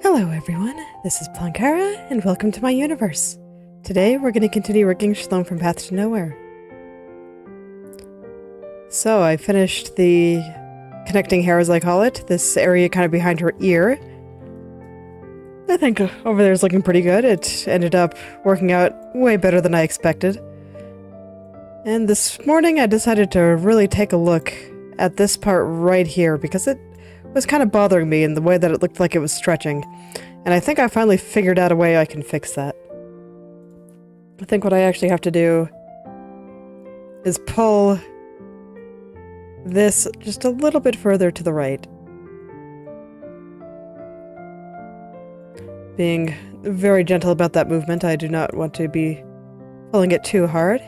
Hello everyone, this is Plankara, and welcome to my universe. Today we're going to continue working Shalom from Path to Nowhere. So I finished the connecting hair, as I call it, this area kind of behind her ear. I think over there is looking pretty good. It ended up working out way better than I expected. And this morning I decided to really take a look at this part right here because it was kind of bothering me in the way that it looked like it was stretching. And I think I finally figured out a way I can fix that. I think what I actually have to do is pull this just a little bit further to the right. Being very gentle about that movement, I do not want to be pulling it too hard.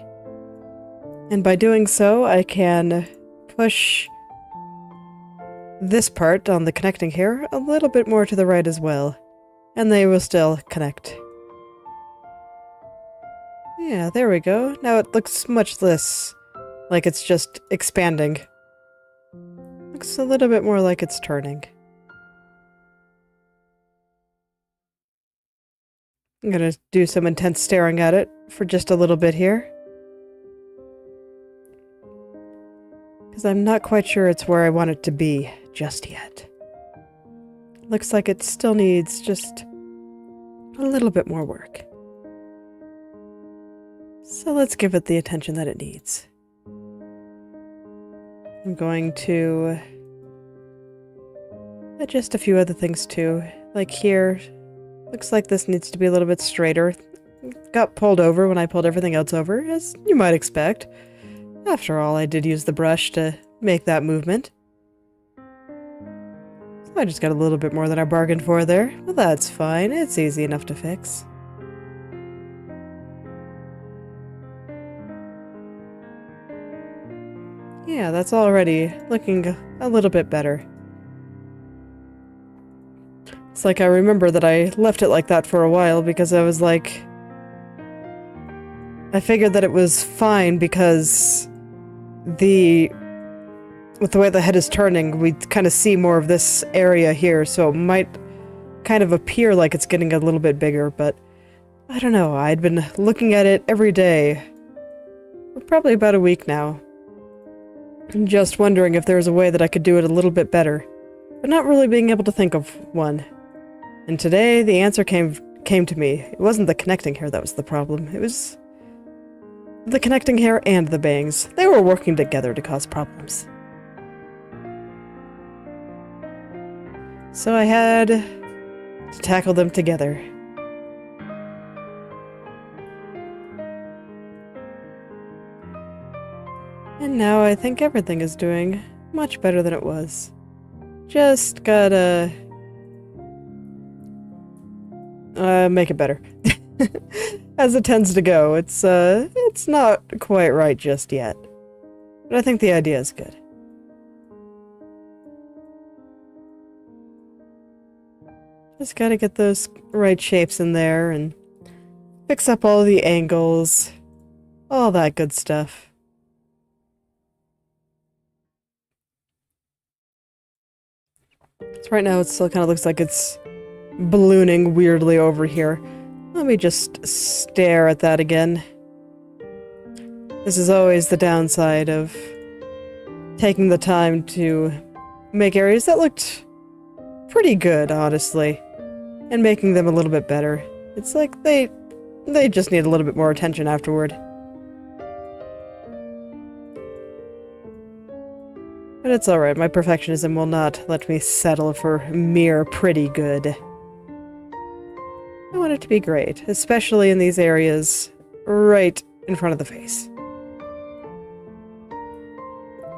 And by doing so, I can push this part on the connecting hair a little bit more to the right as well, and they will still connect. Yeah, there we go. Now it looks much less like it's just expanding. Looks a little bit more like it's turning. I'm gonna do some intense staring at it for just a little bit here, because I'm not quite sure it's where I want it to be just yet. Looks like it still needs just a little bit more work. So let's give it the attention that it needs. I'm going to adjust a few other things too, like here, Looks like this needs to be a little bit straighter. Got pulled over when I pulled everything else over, as you might expect. After all, I did use the brush to make that movement. So I just got a little bit more than I bargained for there. Well, that's fine. It's easy enough to fix. Yeah, that's already looking a little bit better. It's like I remember that I left it like that for a while because I was like... I figured that it was fine because with the way the head is turning, we kind of see more of this area here, so it might kind of appear like it's getting a little bit bigger, but I don't know. I'd been looking at it every day for probably about a week now. I'm just wondering if there's a way that I could do it a little bit better, but not really being able to think of one. And today, the answer came to me. It wasn't the connecting hair that was the problem. It was the connecting hair and the bangs. They were working together to cause problems. So I had to tackle them together. And now I think everything is doing much better than it was. Just gotta... make it better. As it tends to go, it's not quite right just yet. But I think the idea is good. Just gotta get those right shapes in there and fix up all the angles. All that good stuff. So right now it still kind of looks like it's ballooning weirdly over here. Let me just stare at that again. This is always the downside of taking the time to make areas that looked pretty good, honestly, and making them a little bit better. It's like they just need a little bit more attention afterward. But it's alright, my perfectionism will not let me settle for mere pretty good. I want it to be great, especially in these areas right in front of the face.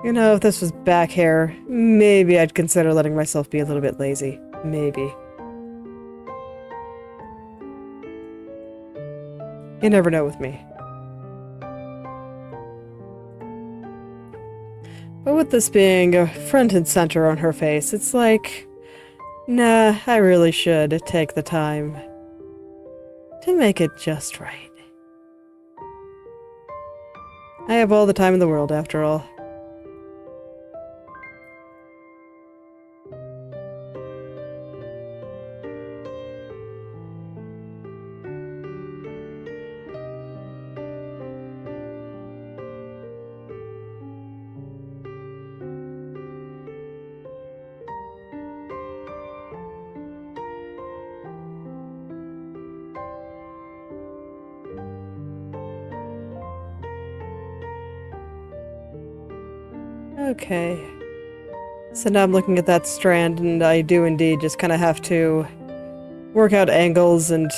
You know, if this was back hair, maybe I'd consider letting myself be a little bit lazy. Maybe. You never know with me. But with this being front and center on her face, it's like, nah, I really should take the time to make it just right. I have all the time in the world, after all. Okay. So now I'm looking at that strand, and I do indeed just kind of have to work out angles, and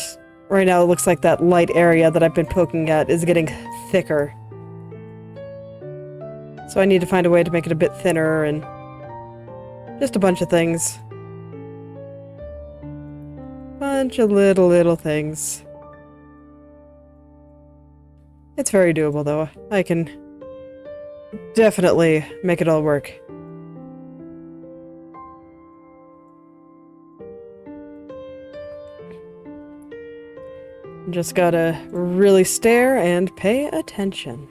right now it looks like that light area that I've been poking at is getting thicker. So I need to find a way to make it a bit thinner, and just a bunch of things. Bunch of little things. It's very doable, though. I can definitely make it all work. Just gotta really stare and pay attention.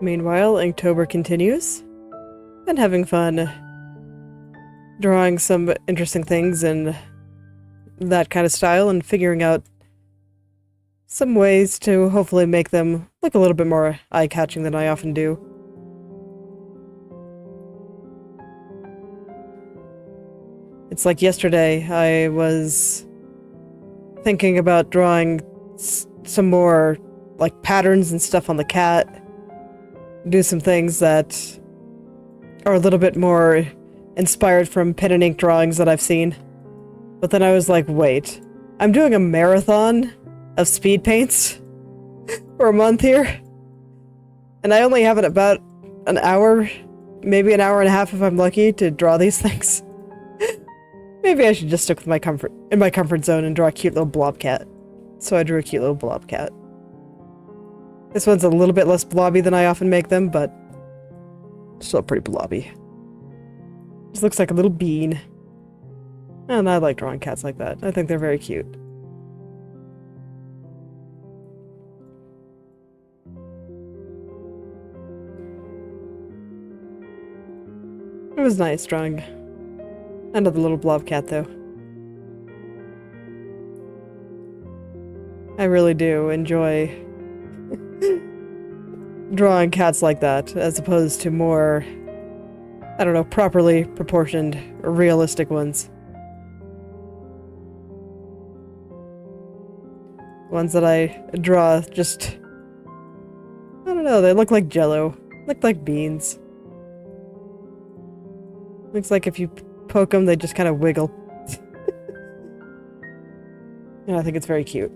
Meanwhile, Inktober continues. And having fun drawing some interesting things in that kind of style and figuring out some ways to hopefully make them look a little bit more eye-catching than I often do. It's like yesterday I was thinking about drawing some more like patterns and stuff on the cat, do some things that are a little bit more inspired from pen and ink drawings that I've seen. But then I was like, wait, I'm doing a marathon of speed paints for a month here, and I only have about an hour, maybe an hour and a half if I'm lucky, to draw these things. Maybe I should just stick with my comfort zone and draw a cute little blob cat. So I drew a cute little blob cat. This one's a little bit less blobby than I often make them, but still pretty blobby. Just looks like a little bean. And I like drawing cats like that. I think they're very cute. It was nice drawing another little blob cat, though. I really do enjoy drawing cats like that, as opposed to more, I don't know, properly proportioned, realistic ones. Ones that I draw just, I don't know, they look like jello, look like beans. Looks like if you poke them, they just kind of wiggle. And I think it's very cute.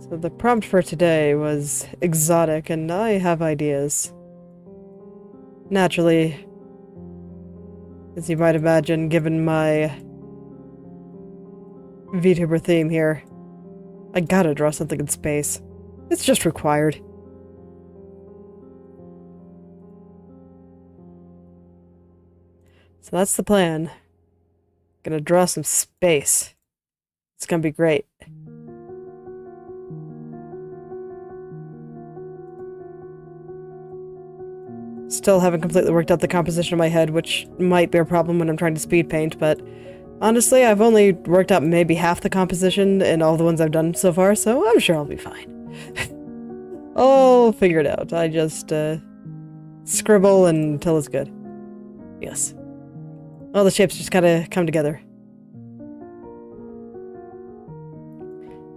So the prompt for today was exotic, and I have ideas. Naturally, as you might imagine, given my VTuber theme here, I gotta draw something in space. It's just required. So that's the plan. Gonna draw some space. It's gonna be great. Still haven't completely worked out the composition of my head, which might be a problem when I'm trying to speed paint, but honestly, I've only worked out maybe half the composition in all the ones I've done so far, so I'm sure I'll be fine. I'll figure it out. I just, scribble until it's good. Yes. All the shapes just gotta come together.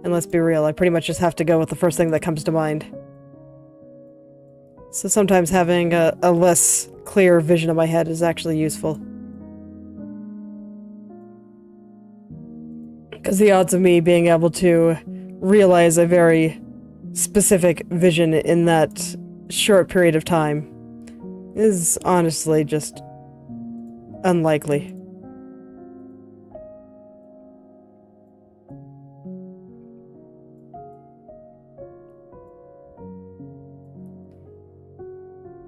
And let's be real, I pretty much just have to go with the first thing that comes to mind. So sometimes having a less clear vision of my head is actually useful. Because the odds of me being able to realize a very specific vision in that short period of time is honestly just unlikely.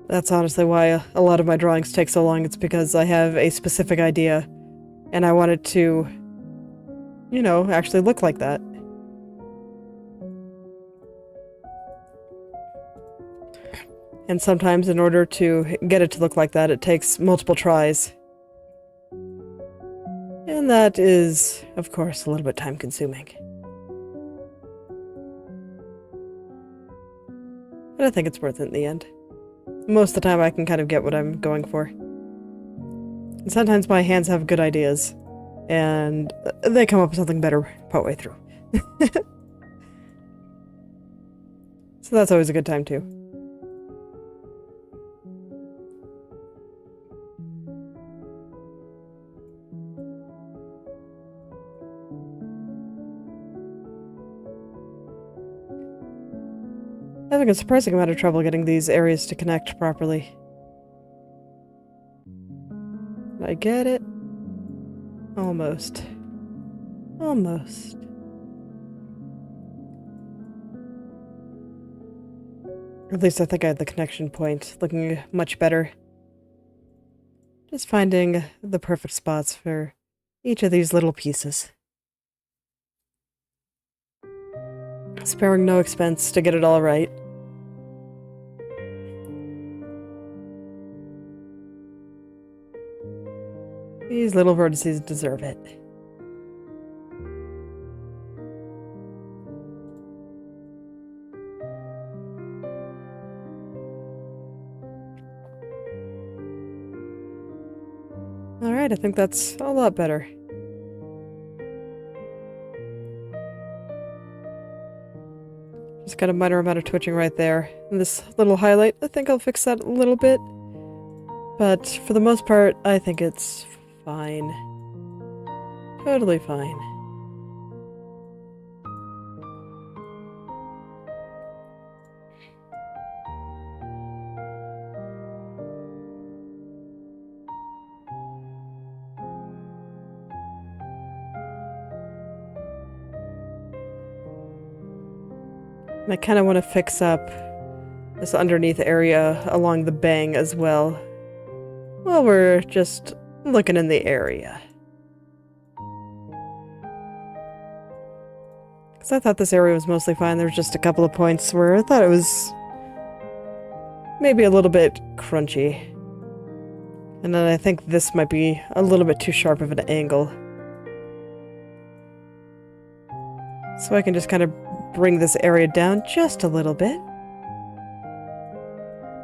That's honestly why a lot of my drawings take so long. It's because I have a specific idea, and I want it to, you know, actually look like that. And sometimes in order to get it to look like that, it takes multiple tries. And that is, of course, a little bit time-consuming. But I think it's worth it in the end. Most of the time I can kind of get what I'm going for. And sometimes my hands have good ideas, and they come up with something better partway through. So that's always a good time too. Having a surprising amount of trouble getting these areas to connect properly. Did I get it? Almost. Almost. At least I think I had the connection point looking much better. Just finding the perfect spots for each of these little pieces. Sparing no expense to get it all right. These little vertices deserve it. Alright, I think that's a lot better. Just got a minor amount of twitching right there. And this little highlight, I think I'll fix that a little bit. But for the most part, I think it's fine. Totally fine. And I kind of want to fix up this underneath area along the bang as well. While we're just looking in the area. Because I thought this area was mostly fine. There was just a couple of points where I thought it was maybe a little bit crunchy. And then I think this might be a little bit too sharp of an angle. So I can just kind of bring this area down just a little bit.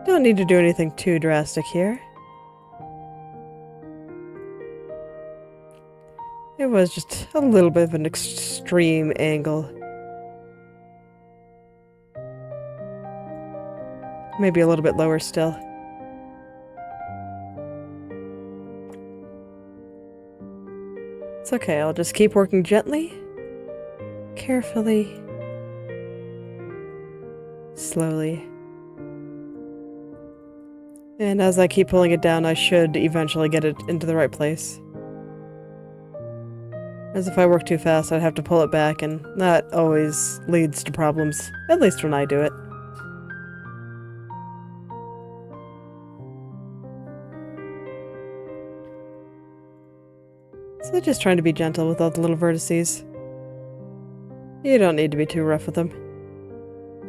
Don't need to do anything too drastic here. It was just a little bit of an extreme angle. Maybe a little bit lower still. It's okay, I'll just keep working gently, carefully, slowly. And as I keep pulling it down, I should eventually get it into the right place. As if I work too fast, I'd have to pull it back, and that always leads to problems, at least when I do it. So just trying to be gentle with all the little vertices. You don't need to be too rough with them.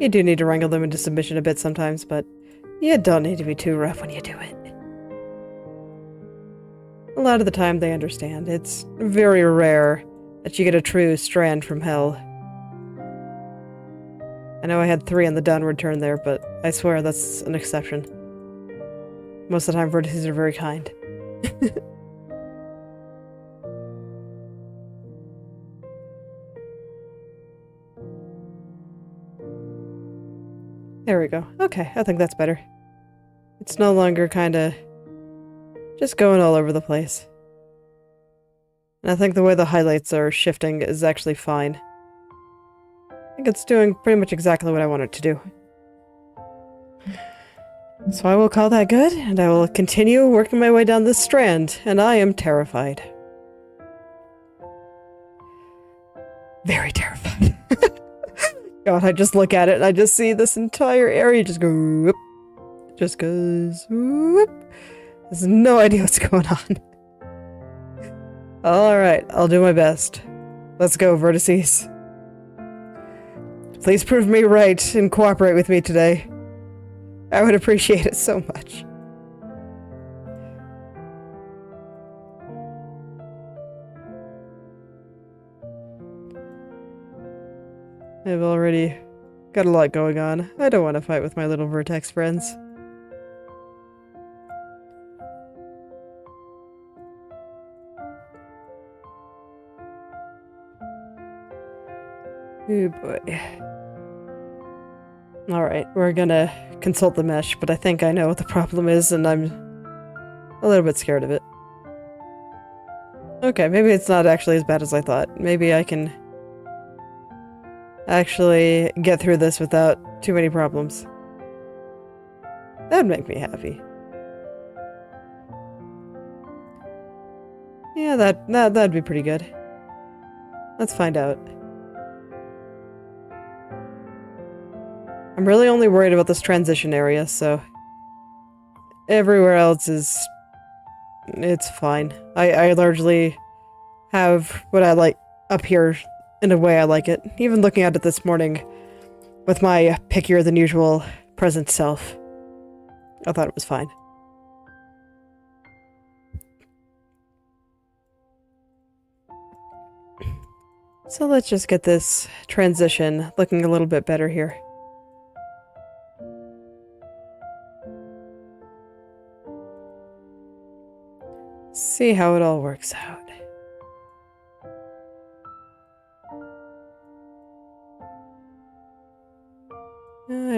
You do need to wrangle them into submission a bit sometimes, but you don't need to be too rough when you do it. A lot of the time they understand. It's very rare that you get a true strand from hell. I know I had 3 on the downward turn there, but I swear that's an exception. Most of the time vertices are very kind. There we go. Okay, I think that's better. It's no longer kinda just going all over the place. And I think the way the highlights are shifting is actually fine. I think it's doing pretty much exactly what I want it to do. So I will call that good, and I will continue working my way down this strand, and I am terrified. Very terrified. God, I just look at it and I just see this entire area just go whoop. Just goes whoop. There's no idea what's going on. Alright, I'll do my best. Let's go, vertices. Please prove me right and cooperate with me today. I would appreciate it so much. I've already got a lot going on. I don't want to fight with my little vertex friends. Oh boy. Alright, we're gonna consult the mesh, but I think I know what the problem is, and I'm a little bit scared of it. Okay, maybe it's not actually as bad as I thought. Maybe I can actually get through this without too many problems. That'd make me happy. Yeah, that'd be pretty good. Let's find out. I'm really only worried about this transition area, so everywhere else it's fine. I largely have what I like up here in a way I like it. Even looking at it this morning with my pickier than usual present self, I thought it was fine. So let's just get this transition looking a little bit better here. See how it all works out.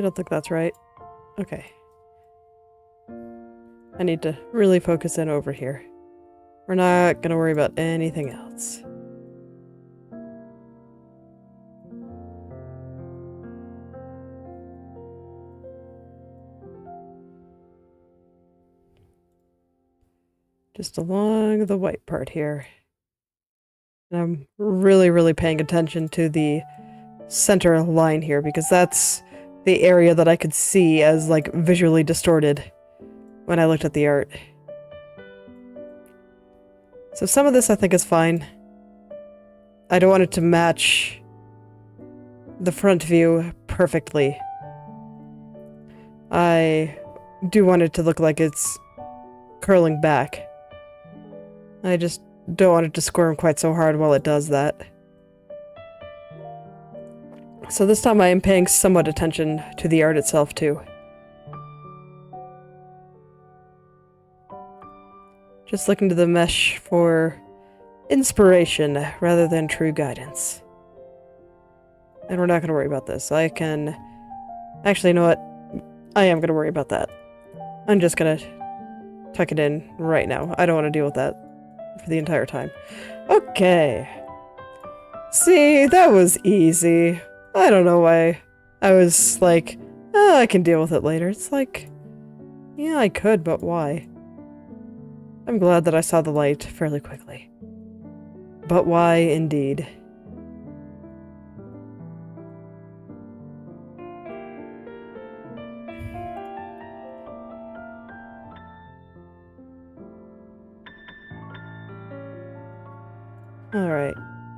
don't think that's right. Okay. I need to really focus in over here. We're not gonna worry about anything else. Just along the white part here. And I'm really, really paying attention to the center line here because that's the area that I could see as, like, visually distorted when I looked at the art. So some of this I think is fine. I don't want it to match the front view perfectly. I do want it to look like it's curling back. I just don't want it to squirm quite so hard while it does that. So this time I am paying somewhat attention to the art itself too. Just looking to the mesh for inspiration rather than true guidance. And we're not going to worry about this. I can... Actually, you know what? I am going to worry about that. I'm just going to tuck it in right now. I don't want to deal with that for the entire time. Okay. See, that was easy. I don't know why I was like, oh, I can deal with it later. It's like, yeah, I could, but why? I'm glad that I saw the light fairly quickly. But why, indeed? Alright,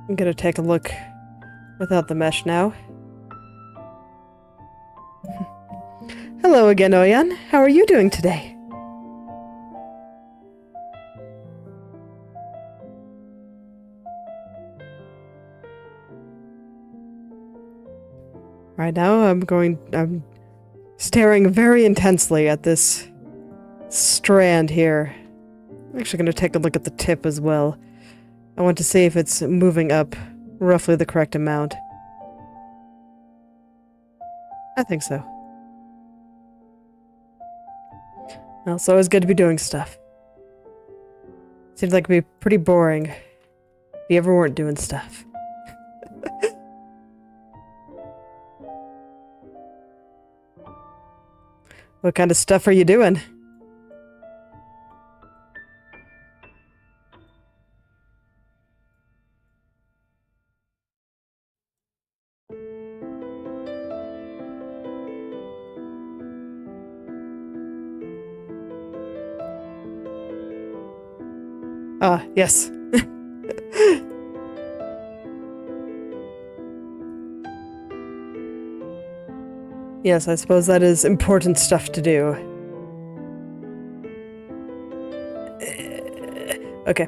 I'm gonna take a look without the mesh now. Hello again, Oyan. How are you doing today? Right now, I'm staring very intensely at this strand here. I'm actually going to take a look at the tip as well. I want to see if it's moving up roughly the correct amount. I think so. Well, it's always good to be doing stuff. Seems like it'd be pretty boring if you ever weren't doing stuff. What kind of stuff are you doing? Ah, yes. Yes, I suppose that is important stuff to do. Okay.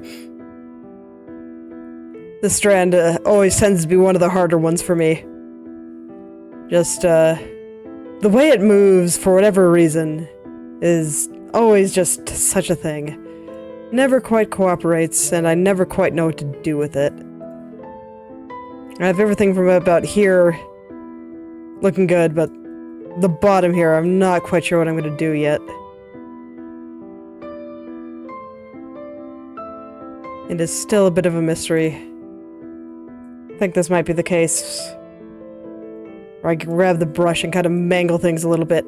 This strand always tends to be one of the harder ones for me. Just, the way it moves, for whatever reason, is always just such a thing. Never quite cooperates, and I never quite know what to do with it. I have everything from about here looking good, but the bottom here, I'm not quite sure what I'm going to do yet. It is still a bit of a mystery. I think this might be the case. Where I can grab the brush and kind of mangle things a little bit.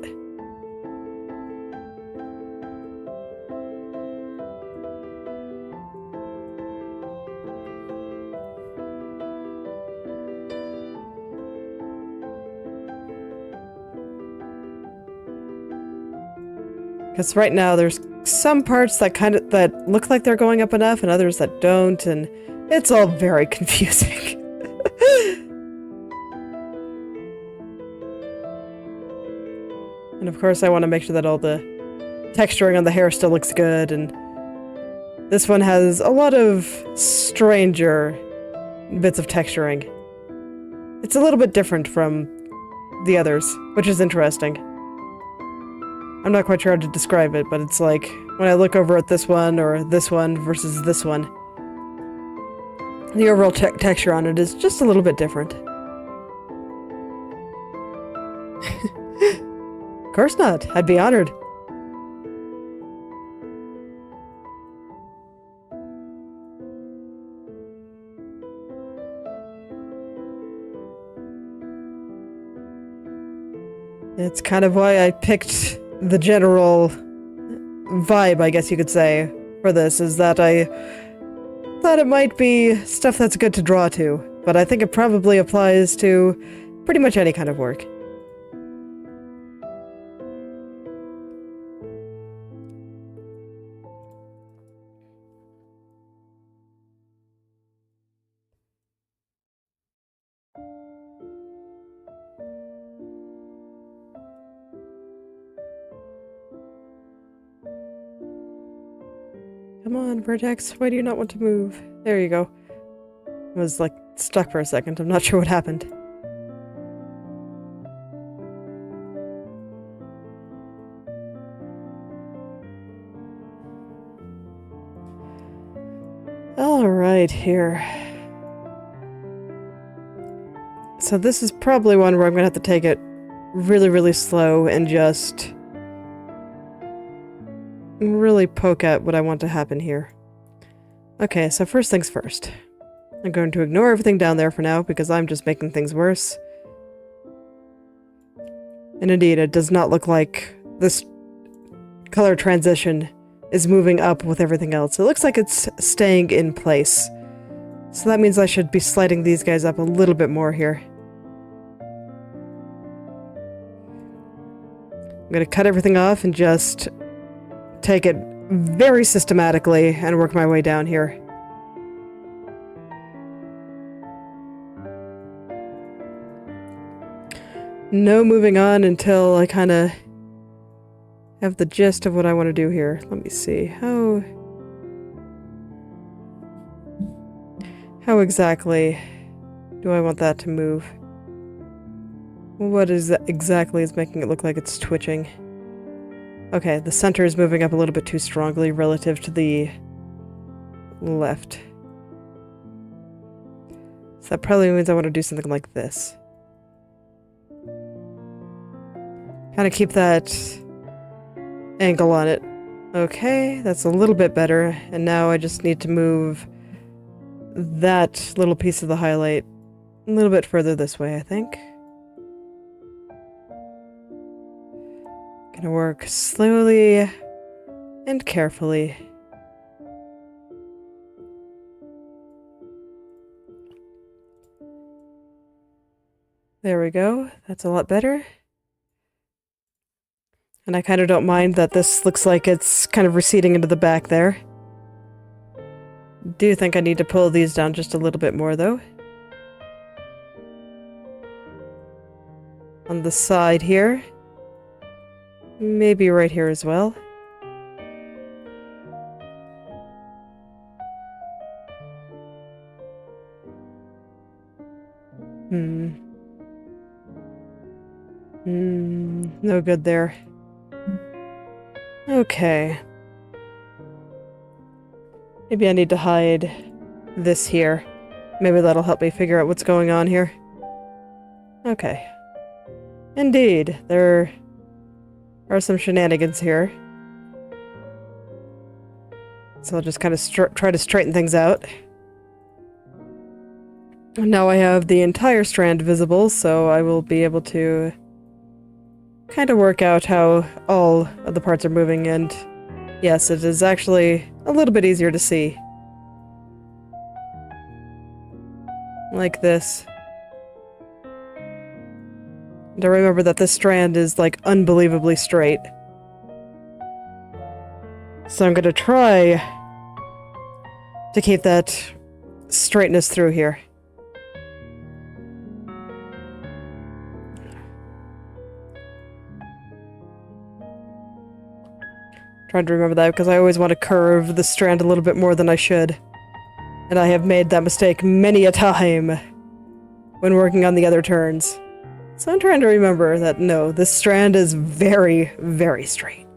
Because right now there's some parts that look like they're going up enough and others that don't, and it's all very confusing. And of course I want to make sure that all the texturing on the hair still looks good, and this one has a lot of stranger bits of texturing. It's a little bit different from the others, which is interesting. I'm not quite sure how to describe it, but it's like when I look over at this one or this one versus this one, the overall texture on it is just a little bit different. Of course not. I'd be honored. It's kind of why I picked the general vibe, I guess you could say, for this, is that I thought it might be stuff that's good to draw to, but I think it probably applies to pretty much any kind of work. Come on, Vertex, why do you not want to move? There you go. I was, like, stuck for a second. I'm not sure what happened. Alright, here. So this is probably one where I'm gonna have to take it really, really slow and just really poke at what I want to happen here. Okay, so first things first. I'm going to ignore everything down there for now because I'm just making things worse. And indeed, it does not look like this color transition is moving up with everything else. It looks like it's staying in place. So that means I should be sliding these guys up a little bit more here. I'm going to cut everything off and just take it very systematically and work my way down here. No moving on until I kind of have the gist of what I want to do here. Let me see. How exactly do I want that to move? What is that exactly is making it look like it's twitching? Okay, the center is moving up a little bit too strongly relative to the left. So that probably means I want to do something like this. Kind of keep that angle on it. Okay, that's a little bit better. And now I just need to move that little piece of the highlight a little bit further this way, I think. Gonna work slowly and carefully. There we go. That's a lot better. And I kind of don't mind that this looks like it's kind of receding into the back there. Do think I need to pull these down just a little bit more, though. On the side here. Maybe right here as well. No good there. Okay. Maybe I need to hide this here. Maybe that'll help me figure out what's going on here. Okay. Indeed, there are some shenanigans here. So I'll just kind of try to straighten things out. Now I have the entire strand visible, so I will be able to kind of work out how all of the parts are moving, and yes, it is actually a little bit easier to see. Like this. And I remember that this strand is, like, unbelievably straight. So I'm gonna try to keep that straightness through here. Trying to remember that because I always want to curve the strand a little bit more than I should. And I have made that mistake many a time when working on the other turns. So I'm trying to remember that, no, this strand is very, very straight.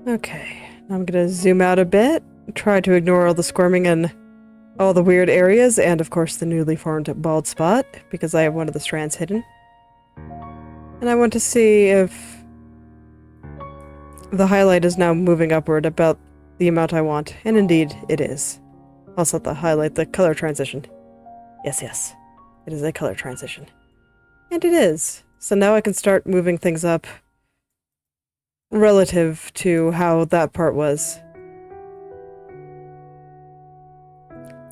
Okay, I'm gonna zoom out a bit, try to ignore all the squirming and all the weird areas, and of course the newly formed bald spot, because I have one of the strands hidden. And I want to see if the highlight is now moving upward about the amount I want, and indeed it is. Also the highlight, the color transition. Yes, it is a color transition. And it is. So now I can start moving things up relative to how that part was.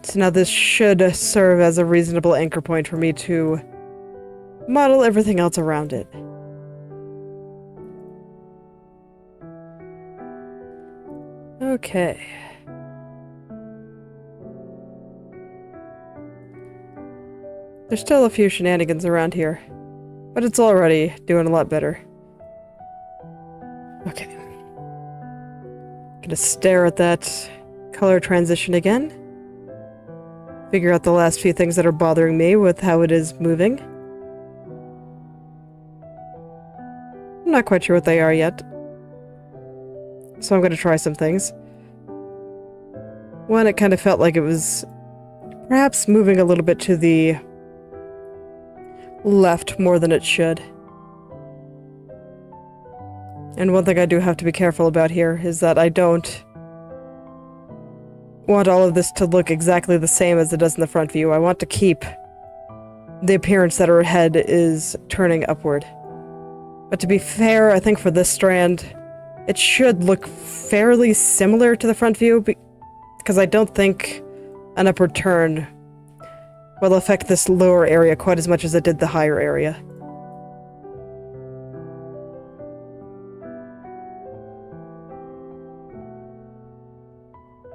So now this should serve as a reasonable anchor point for me to model everything else around it. Okay. There's still a few shenanigans around here, but it's already doing a lot better. Okay. Gonna stare at that color transition again. Figure out the last few things that are bothering me with how it is moving. I'm not quite sure what they are yet, so I'm gonna try some things. One, it kind of felt like it was perhaps moving a little bit to the left more than it should. And one thing I do have to be careful about here is that I don't want all of this to look exactly the same as it does in the front view. I want to keep the appearance that her head is turning upward. But to be fair, I think for this strand, it should look fairly similar to the front view, because I don't think an upward turn will affect this lower area quite as much as it did the higher area.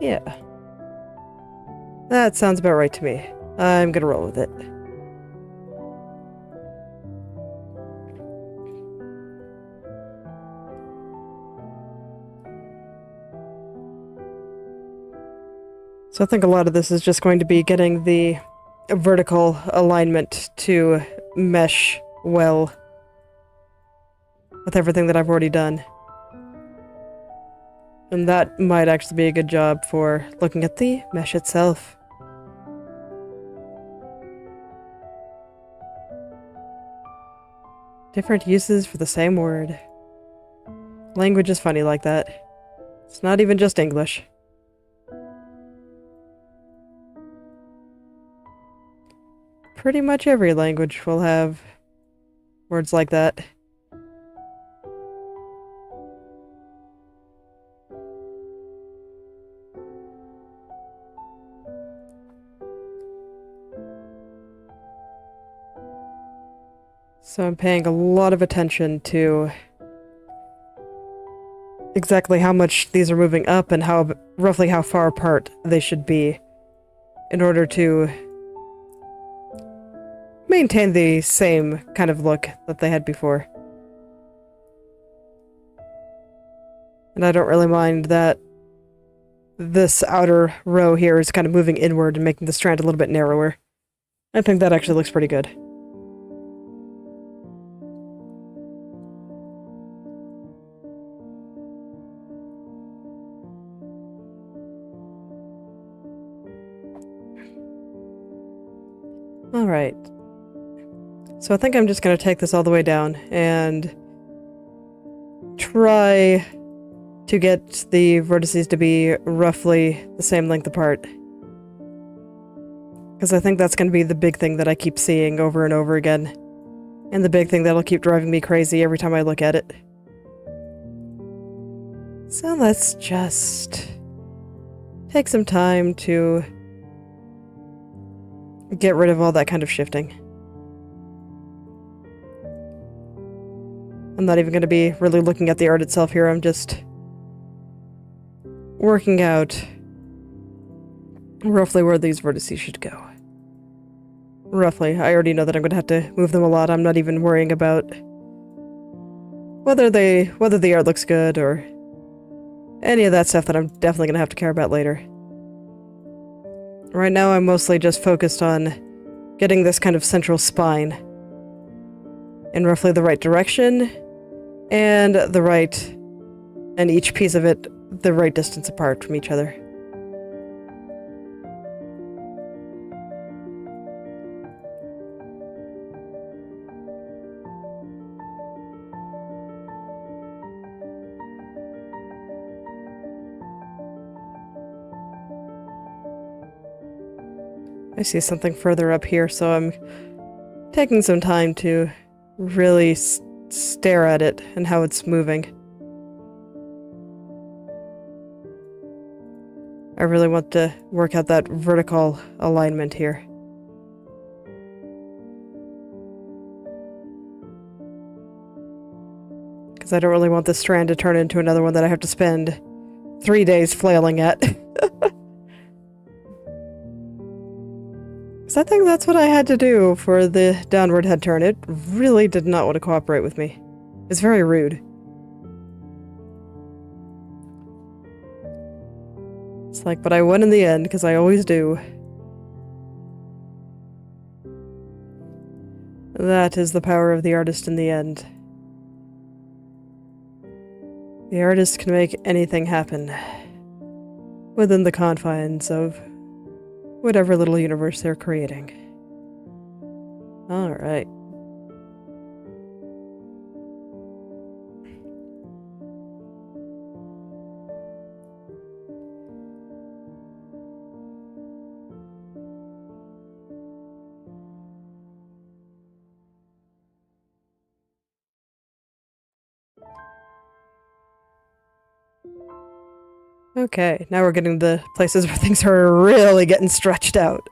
Yeah. That sounds about right to me. I'm gonna roll with it. So I think a lot of this is just going to be getting the vertical alignment to mesh well with everything that I've already done. And that might actually be a good job for looking at the mesh itself. Different uses for the same word. Language is funny like that. It's not even just English. Pretty much every language will have words like that. So I'm paying a lot of attention to exactly how much these are moving up and roughly how far apart they should be in order to maintain the same kind of look that they had before. And I don't really mind that this outer row here is kind of moving inward and making the strand a little bit narrower. I think that actually looks pretty good. Alright. So I think I'm just going to take this all the way down and try to get the vertices to be roughly the same length apart. Because I think that's going to be the big thing that I keep seeing over and over again. And the big thing that'll keep driving me crazy every time I look at it. So let's just take some time to get rid of all that kind of shifting. I'm not even going to be really looking at the art itself here, I'm just working out roughly where these vertices should go. Roughly. I already know that I'm going to have to move them a lot. I'm not even worrying about whether the art looks good or any of that stuff that I'm definitely going to have to care about later. Right now I'm mostly just focused on getting this kind of central spine in roughly the right direction and each piece of it the right distance apart from each other. I see something further up here, so I'm taking some time to really stare at it and how it's moving. I really want to work out that vertical alignment here. Because I don't really want this strand to turn into another one that I have to spend 3 days flailing at. I think that's what I had to do for the downward head turn. It really did not want to cooperate with me. It's very rude. It's like, but I won in the end, because I always do. That is the power of the artist in the end. The artist can make anything happen within the confines of whatever little universe they're creating. Alright. Okay, now we're getting the places where things are really getting stretched out.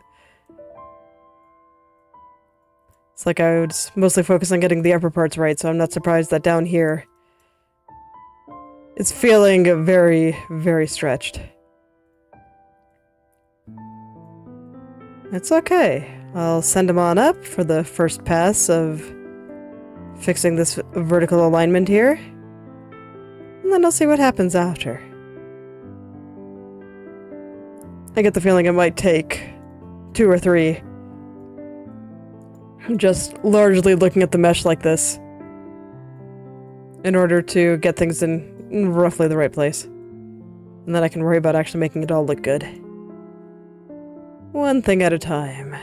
It's like I was mostly focused on getting the upper parts right, so I'm not surprised that down here it's feeling very, very stretched. It's okay. I'll send them on up for the first pass of fixing this vertical alignment here, and then I'll see what happens after. I get the feeling it might take 2 or 3. Just largely looking at the mesh like this in order to get things in roughly the right place. And then I can worry about actually making it all look good. One thing at a time.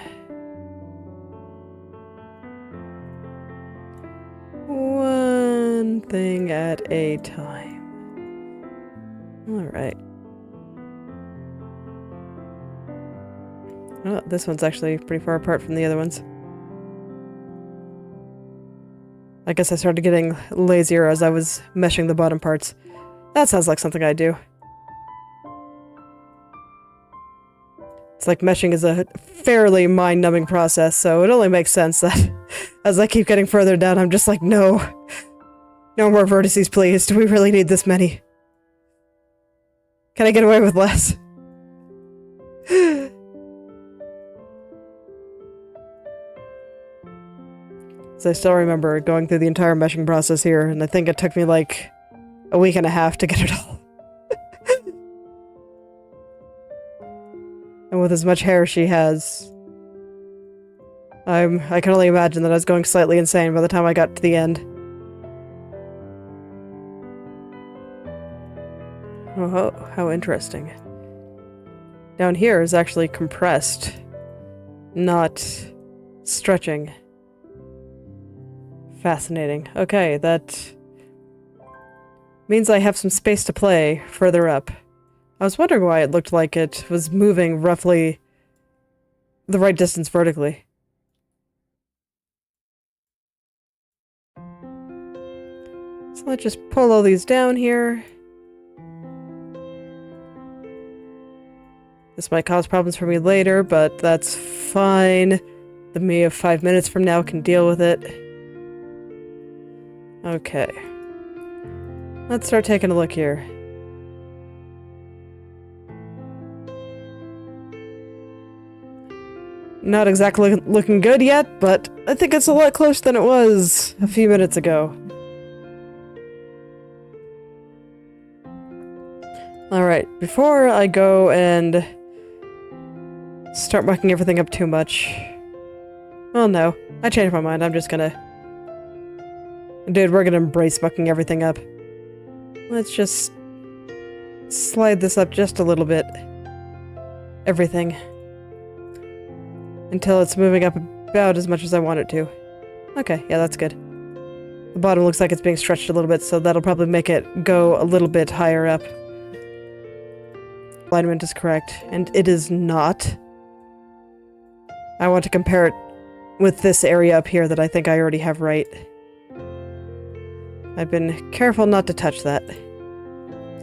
One thing at a time. Alright. Oh, this one's actually pretty far apart from the other ones. I guess I started getting lazier as I was meshing the bottom parts. That sounds like something I do. It's like meshing is a fairly mind-numbing process, so it only makes sense that as I keep getting further down, I'm just like, no. No more vertices, please. Do we really need this many? Can I get away with less? So I still remember going through the entire meshing process here, and I think it took me like a week and a half to get it all. And with as much hair she has, I can only imagine that I was going slightly insane by the time I got to the end. Oh, how interesting. Down here is actually compressed, not stretching. Fascinating. Okay, that means I have some space to play further up. I was wondering why it looked like it was moving roughly the right distance vertically. So let's just pull all these down here. This might cause problems for me later, but that's fine. The me of 5 minutes from now can deal with it. Okay. Let's start taking a look here. Not exactly looking good yet, but I think it's a lot closer than it was a few minutes ago. Alright, before I go and start mucking everything up too much... Well, no. I changed my mind. I'm just gonna... Dude, we're gonna embrace mucking everything up. Let's just slide this up just a little bit. Everything. Until it's moving up about as much as I want it to. Okay, yeah, that's good. The bottom looks like it's being stretched a little bit, so that'll probably make it go a little bit higher up. Alignment is correct, and it is not. I want to compare it with this area up here that I think I already have right. I've been careful not to touch that.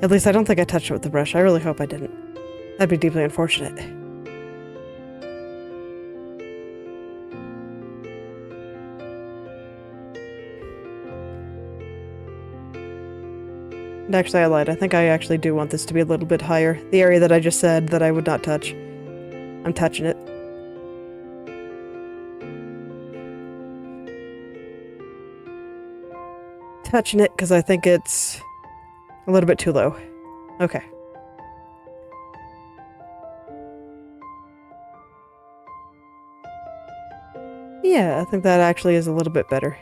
At least I don't think I touched it with the brush. I really hope I didn't. That'd be deeply unfortunate. And actually, I lied. I think I actually do want this to be a little bit higher. The area that I just said that I would not touch. I'm touching it. Touching it because I think it's a little bit too low. Okay. Yeah, I think that actually is a little bit better.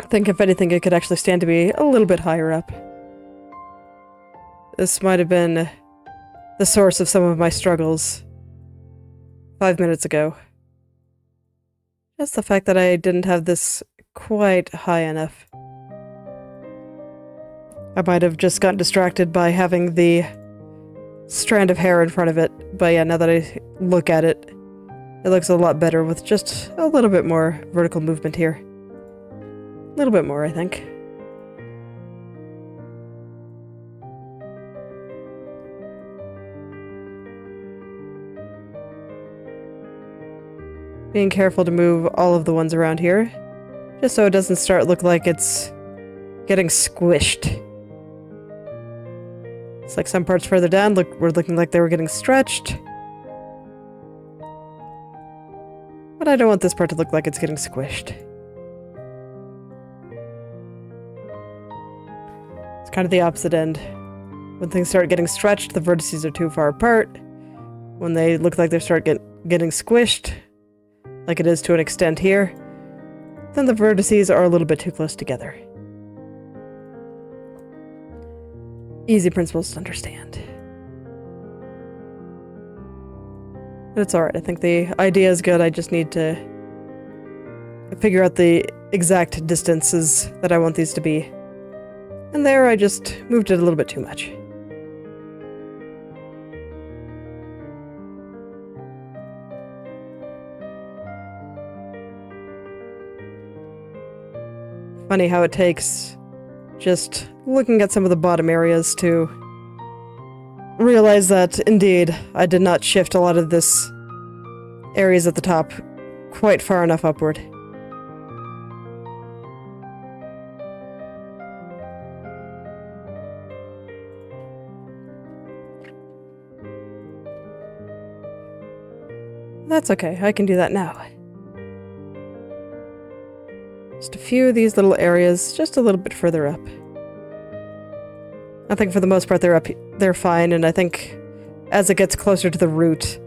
I think if anything it could actually stand to be a little bit higher up. This might have been the source of some of my struggles 5 minutes ago. Just the fact that I didn't have this quite high enough. I might have just gotten distracted by having the strand of hair in front of it, but yeah, now that I look at it, it looks a lot better with just a little bit more vertical movement here. A little bit more, I think. Being careful to move all of the ones around here, just so it doesn't start look like it's getting squished. It's like some parts further down were looking like they were getting stretched. But I don't want this part to look like it's getting squished. It's kind of the opposite end. When things start getting stretched, the vertices are too far apart. When they look like they start getting squished, like it is to an extent here, then the vertices are a little bit too close together. Easy principles to understand. But it's alright, I think the idea is good, I just need to figure out the exact distances that I want these to be. And there I just moved it a little bit too much. Funny how it takes just looking at some of the bottom areas to realize that, indeed, I did not shift a lot of this areas at the top quite far enough upward. That's okay, I can do that now. Just a few of these little areas, just a little bit further up. I think for the most part they're fine, and I think as it gets closer to the root,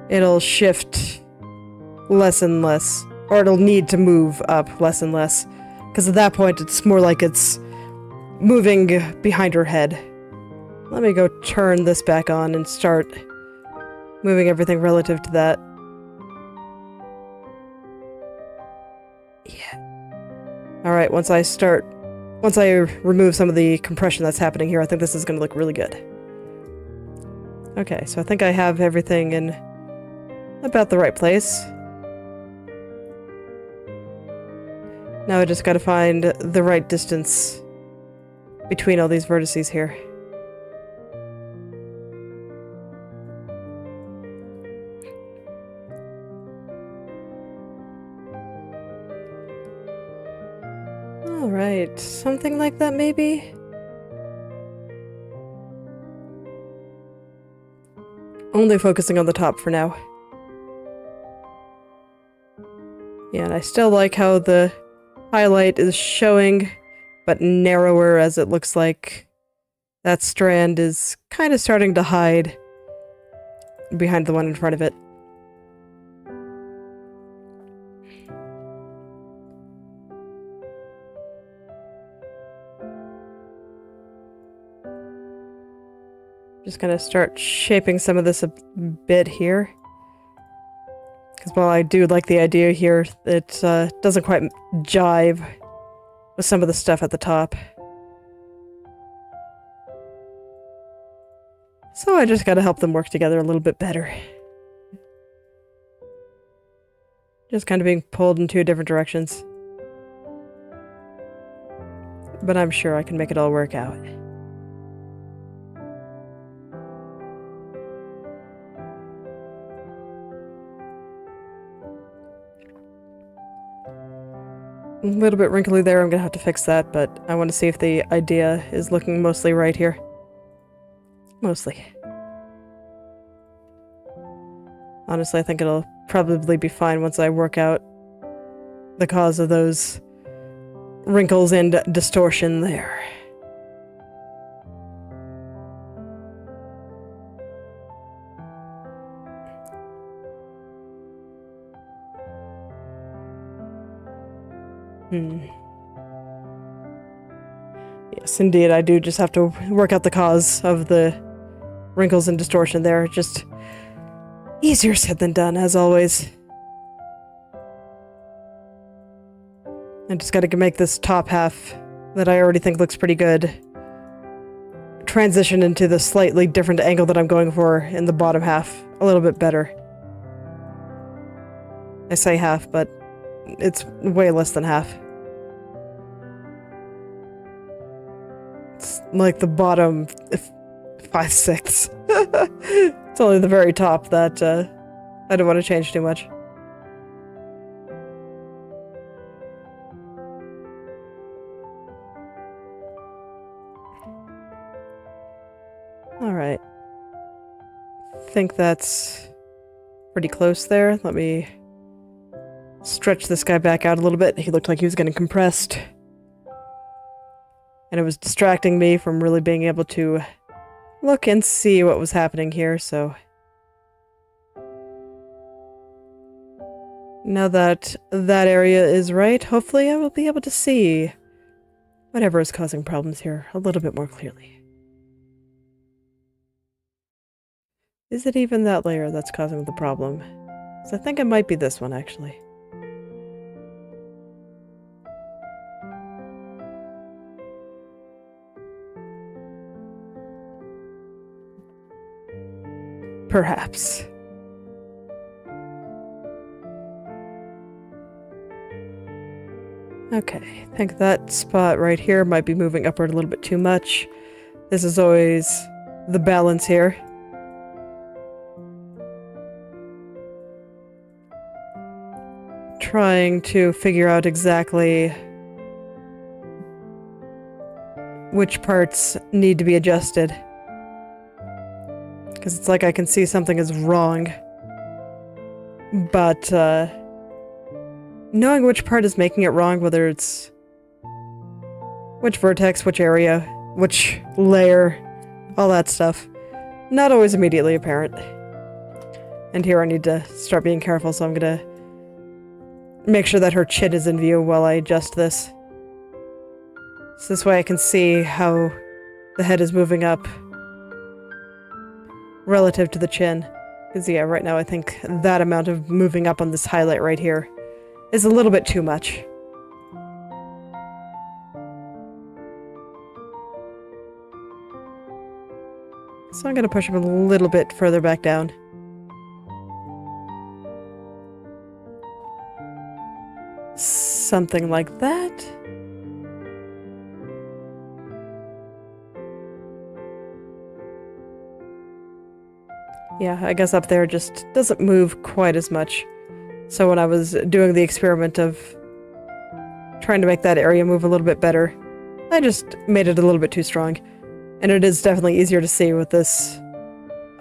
it'll shift less and less, or it'll need to move up less and less, because at that point it's more like it's moving behind her head. Let me go turn this back on and start moving everything relative to that. Yeah. Alright, once I remove some of the compression that's happening here, I think this is going to look really good. Okay, so I think I have everything in about the right place. Now I just gotta find the right distance between all these vertices here. Alright, something like that maybe? Only focusing on the top for now. Yeah, and I still like how the highlight is showing, but narrower, as it looks like that strand is kind of starting to hide behind the one in front of it. Just gonna start shaping some of this a bit here. Because while I do like the idea here, it doesn't quite jive with some of the stuff at the top. So I just gotta help them work together a little bit better. Just kind of being pulled in two different directions. But I'm sure I can make it all work out. A little bit wrinkly there, I'm gonna have to fix that, but I want to see if the idea is looking mostly right here. Mostly. Honestly, I think it'll probably be fine once I work out the cause of those wrinkles and distortion there. Yes, indeed, I do just have to work out the cause of the wrinkles and distortion there. Just easier said than done, as always. I just gotta make this top half that I already think looks pretty good transition into the slightly different angle that I'm going for in the bottom half a little bit better. I say half, but it's way less than half. It's like the bottom 5/6. It's only the very top that I don't want to change too much. Alright. I think that's pretty close there. Let me stretch this guy back out a little bit. He looked like he was getting compressed. And it was distracting me from really being able to look and see what was happening here, so... Now that that area is right, hopefully I will be able to see whatever is causing problems here a little bit more clearly. Is it even that layer that's causing the problem? So I think it might be this one, actually. Perhaps. Okay, I think that spot right here might be moving upward a little bit too much. This is always the balance here. Trying to figure out exactly which parts need to be adjusted. Because it's like I can see something is wrong. But, knowing which part is making it wrong, whether it's which vertex, which area, which layer, all that stuff, not always immediately apparent. And here I need to start being careful, so I'm gonna make sure that her chin is in view while I adjust this. So this way I can see how the head is moving up relative to the chin. Because yeah, right now I think that amount of moving up on this highlight right here is a little bit too much. So I'm going to push him a little bit further back down. Something like that. Yeah, I guess up there just doesn't move quite as much. So when I was doing the experiment of trying to make that area move a little bit better, I just made it a little bit too strong. And it is definitely easier to see with this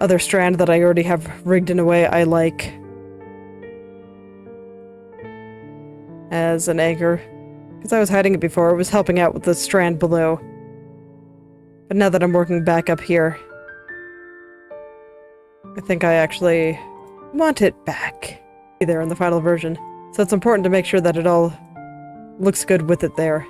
other strand that I already have rigged in a way I like as an anchor. Because I was hiding it before, it was helping out with the strand below. But now that I'm working back up here, I think I actually want it back there in the final version. So it's important to make sure that it all looks good with it there.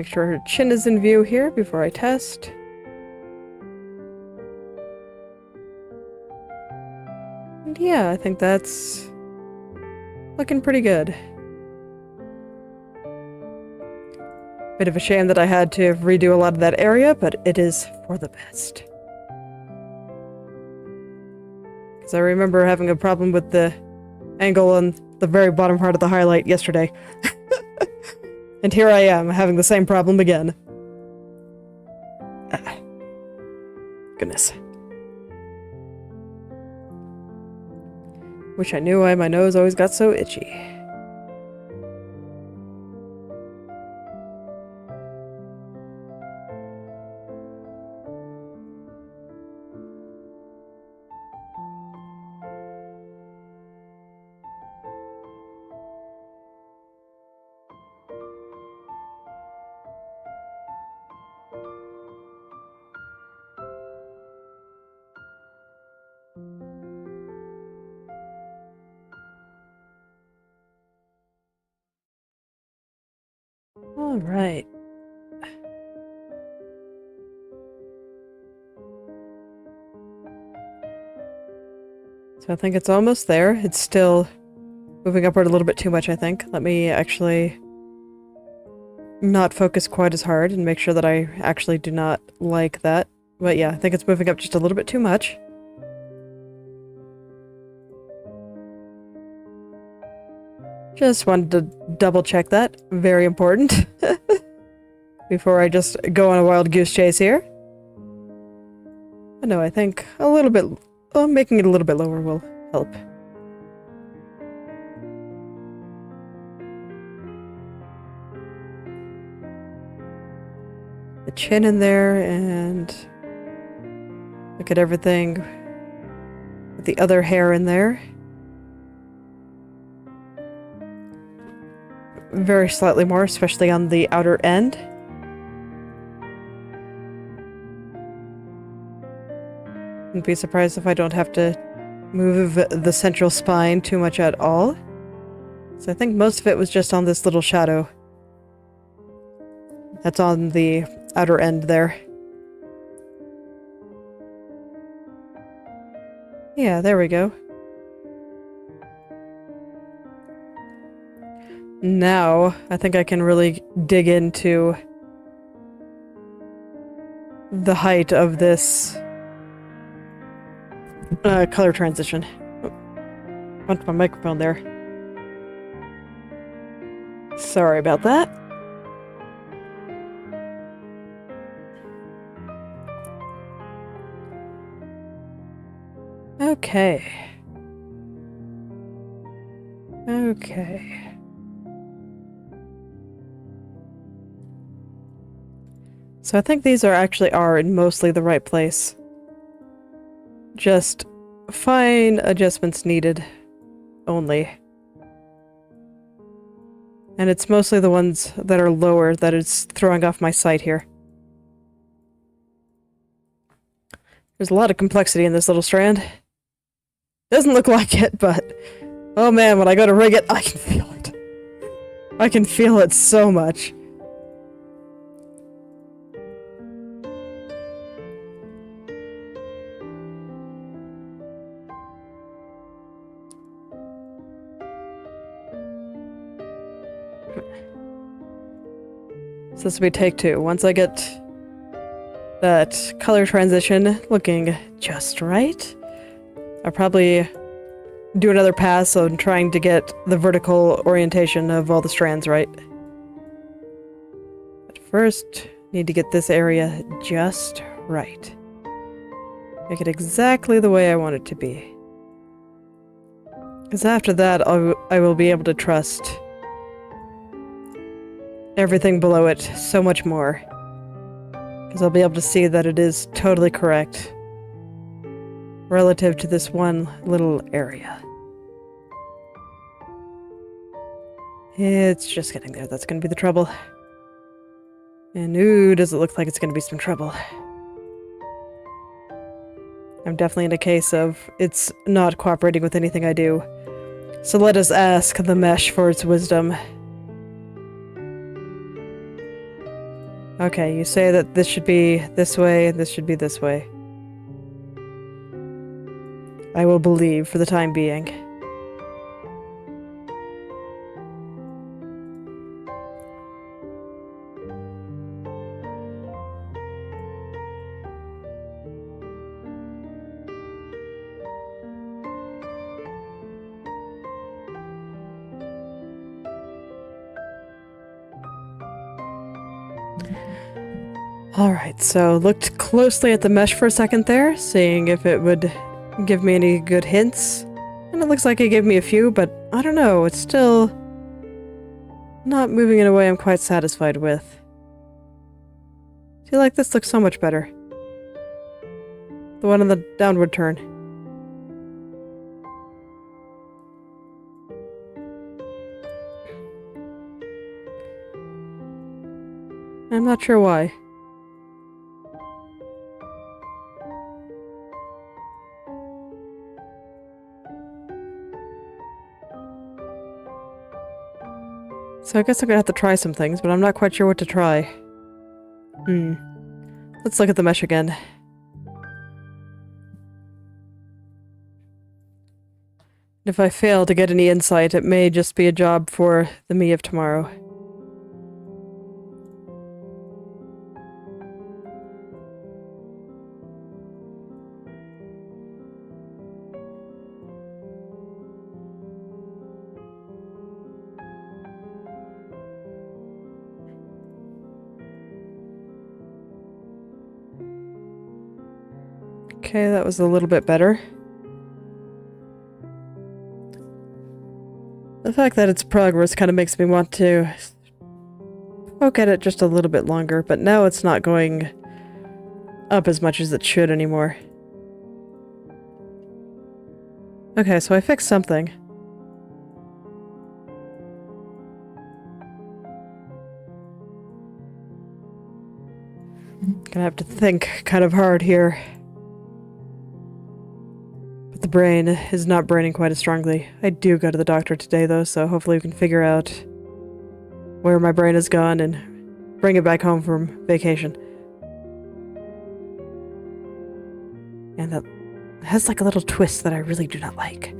Make sure her chin is in view here before I test. And yeah, I think that's looking pretty good. Bit of a shame that I had to redo a lot of that area, but it is for the best. Because I remember having a problem with the angle on the very bottom part of the highlight yesterday. And here I am, having the same problem again. Goodness. Wish I knew why my nose always got so itchy. All right. So I think it's almost there. It's still moving upward a little bit too much, I think. Let me actually not focus quite as hard and make sure that I actually do not like that. But yeah, I think it's moving up just a little bit too much. Just wanted to double check that. Very important. Before I just go on a wild goose chase here. But no, I think a little bit... making it a little bit lower will help. The chin in there, and look at everything with the other hair in there. Very slightly more, especially on the outer end. Wouldn't be surprised if I don't have to move the central spine too much at all. So I think most of it was just on this little shadow. That's on the outer end there. Yeah, there we go. Now, I think I can really dig into the height of this color transition. Oh, bumped my microphone there. Sorry about that. Okay. Okay. So I think these are in mostly the right place. Just fine adjustments needed only. And it's mostly the ones that are lower that is throwing off my sight here. There's a lot of complexity in this little strand. Doesn't look like it, but oh man, when I go to rig it, I can feel it. I can feel it so much. So this will be take two. Once I get that color transition looking just right, I'll probably do another pass on trying to get the vertical orientation of all the strands right. But first, need to get this area just right. Make it exactly the way I want it to be. Because after that, I will be able to trust everything below it so much more. Because I'll be able to see that it is totally correct relative to this one little area. It's just getting there. That's going to be the trouble. And ooh, does it look like it's going to be some trouble. I'm definitely in a case of it's not cooperating with anything I do. So let us ask the mesh for its wisdom. Okay, you say that this should be this way and this should be this way. I will believe for the time being. Alright, so looked closely at the mesh for a second there, seeing if it would give me any good hints. And it looks like it gave me a few, but I don't know, it's still not moving in a way I'm quite satisfied with. I feel like this looks so much better. The one on the downward turn. I'm not sure why. So I guess I'm gonna have to try some things, but I'm not quite sure what to try. Let's look at the mesh again. If I fail to get any insight, it may just be a job for the me of tomorrow. Okay, that was a little bit better. The fact that it's progress kind of makes me want to poke at it just a little bit longer, but now it's not going up as much as it should anymore. Okay, so I fixed something. Gonna have to think kind of hard here. The brain is not braining quite as strongly. I do go to the doctor today, though, so hopefully we can figure out where my brain has gone and bring it back home from vacation. And that has like a little twist that I really do not like.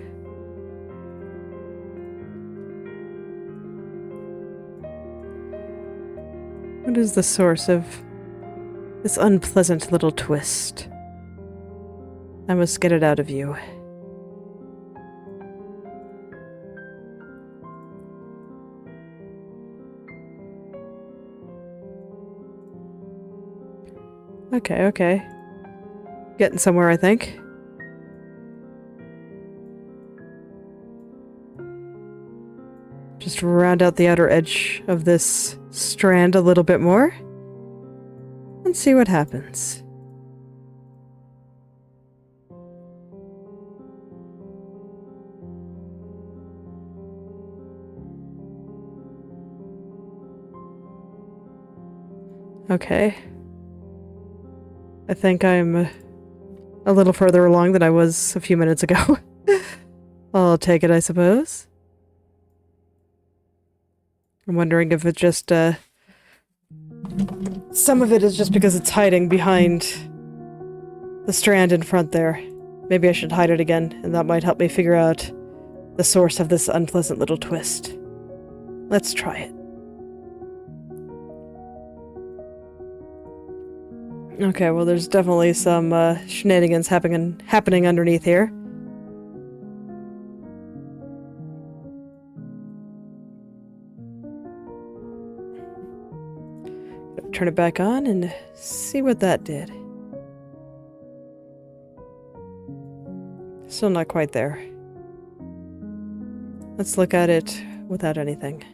What is the source of this unpleasant little twist? I must get it out of you. Okay. Getting somewhere, I think. Just round out the outer edge of this strand a little bit more. And see what happens. Okay. I think I'm a little further along than I was a few minutes ago. I'll take it, I suppose. I'm wondering if it's just, some of it is just because it's hiding behind the strand in front there. Maybe I should hide it again, and that might help me figure out the source of this unpleasant little twist. Let's try it. Okay, well there's definitely some shenanigans happening underneath here. Turn it back on and see what that did. Still not quite there. Let's look at it without anything.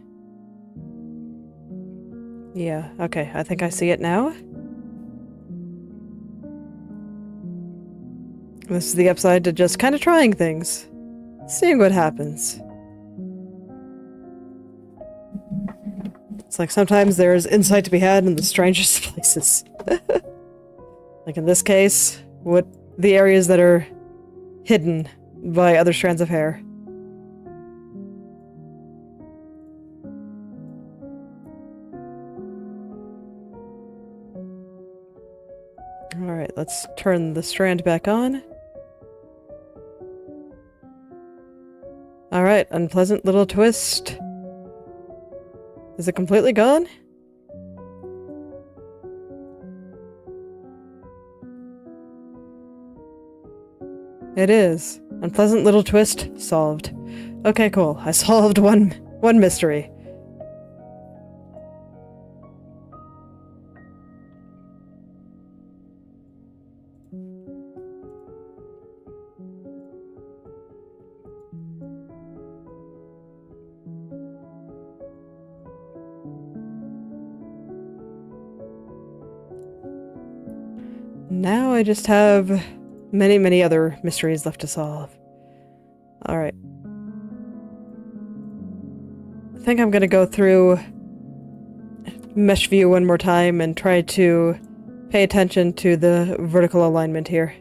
Yeah, okay, I think I see it now. This is the upside to just kind of trying things. Seeing what happens. It's like sometimes there's insight to be had in the strangest places. Like in this case, the areas that are hidden by other strands of hair. Alright, let's turn the strand back on. Alright, unpleasant little twist. Is it completely gone? It is. Unpleasant little twist solved. Okay, cool. I solved one mystery. Now I just have many, many other mysteries left to solve. Alright. I think I'm gonna go through mesh view one more time and try to pay attention to the vertical alignment here.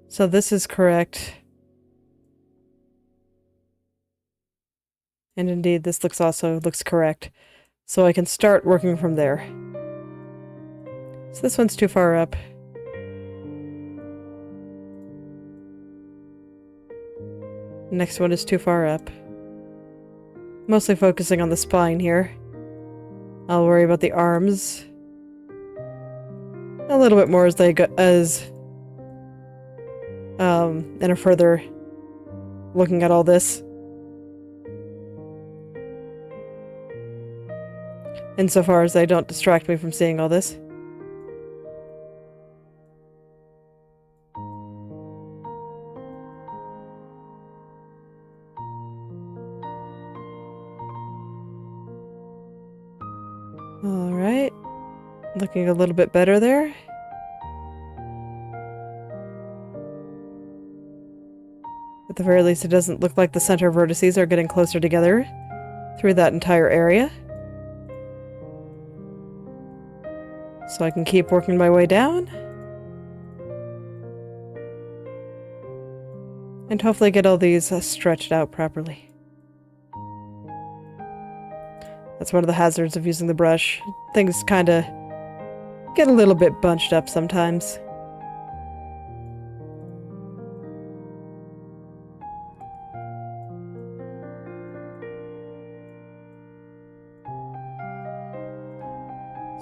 So this is correct. And indeed, this looks correct. So I can start working from there. So this one's too far up. Next one is too far up. Mostly focusing on the spine here. I'll worry about the arms a little bit more as they go, and a further looking at all this. Insofar as they don't distract me from seeing all this. Alright. Looking a little bit better there. At the very least, it doesn't look like the center vertices are getting closer together through that entire area. So I can keep working my way down. And hopefully get all these stretched out properly. That's one of the hazards of using the brush. Things kind of get a little bit bunched up sometimes.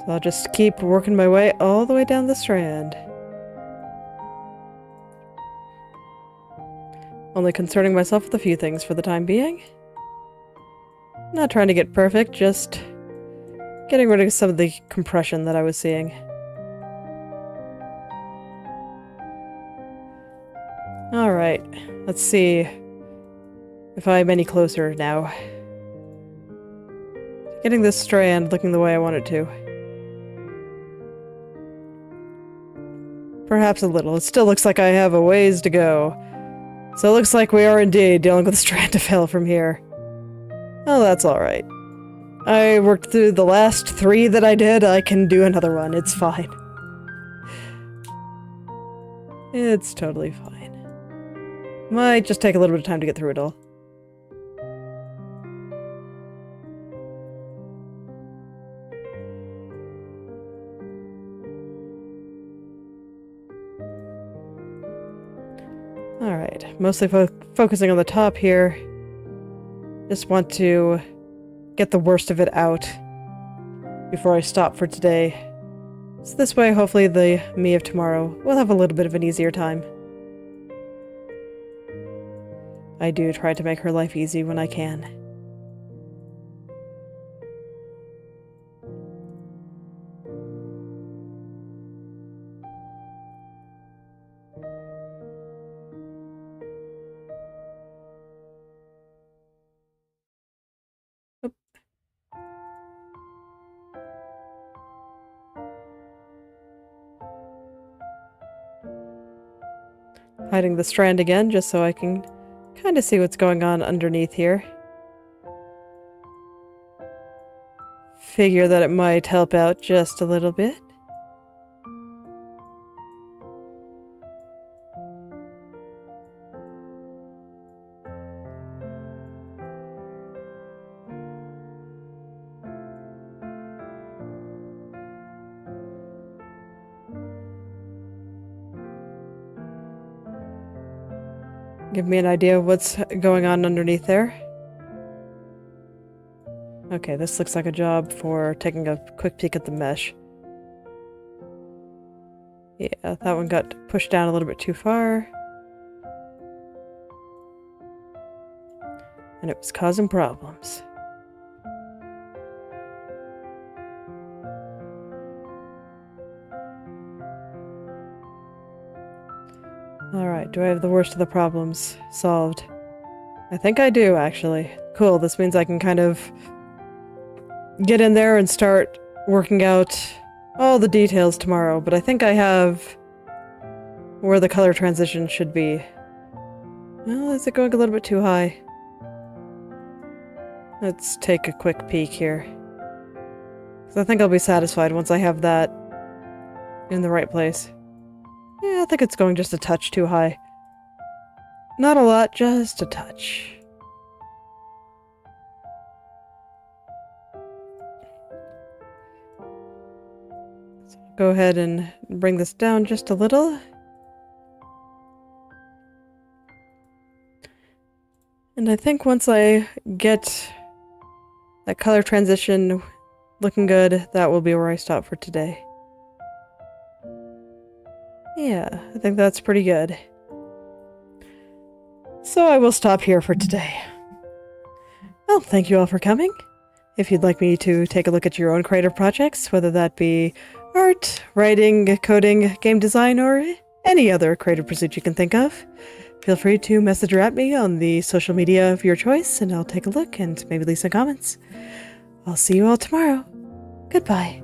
So I'll just keep working my way all the way down the strand. Only concerning myself with a few things for the time being. Not trying to get perfect, just getting rid of some of the compression that I was seeing. Alright, let's see if I'm any closer now. Getting this strand looking the way I want it to. Perhaps a little. It still looks like I have a ways to go. So it looks like we are indeed dealing with a strand to fail from here. Oh, that's alright. I worked through the last 3 that I did. I can do another one. It's fine. It's totally fine. Might just take a little bit of time to get through it all. Alright, mostly focusing on the top here. Just want to get the worst of it out before I stop for today. So this way, hopefully the me of tomorrow will have a little bit of an easier time. I do try to make her life easy when I can. Hiding the strand again, just so I can kind of see what's going on underneath here. Figure that it might help out just a little bit. give me an idea of what's going on underneath there. Okay, this looks like a job for taking a quick peek at the mesh. Yeah, that one got pushed down a little bit too far. And it was causing problems. Alright, do I have the worst of the problems solved? I think I do, actually. Cool, this means I can kind of get in there and start working out all the details tomorrow, but I think I have where the color transition should be. Well, is it going a little bit too high? Let's take a quick peek here. 'Cause I think I'll be satisfied once I have that in the right place. Yeah, I think it's going just a touch too high. Not a lot, just a touch. So I'll go ahead and bring this down just a little. And I think once I get that color transition looking good, that will be where I stop for today. Yeah, I think that's pretty good. So I will stop here for today. Well, thank you all for coming. If you'd like me to take a look at your own creative projects, whether that be art, writing, coding, game design, or any other creative pursuit you can think of, feel free to message or at me on the social media of your choice, and I'll take a look and maybe leave some comments. I'll see you all tomorrow. Goodbye.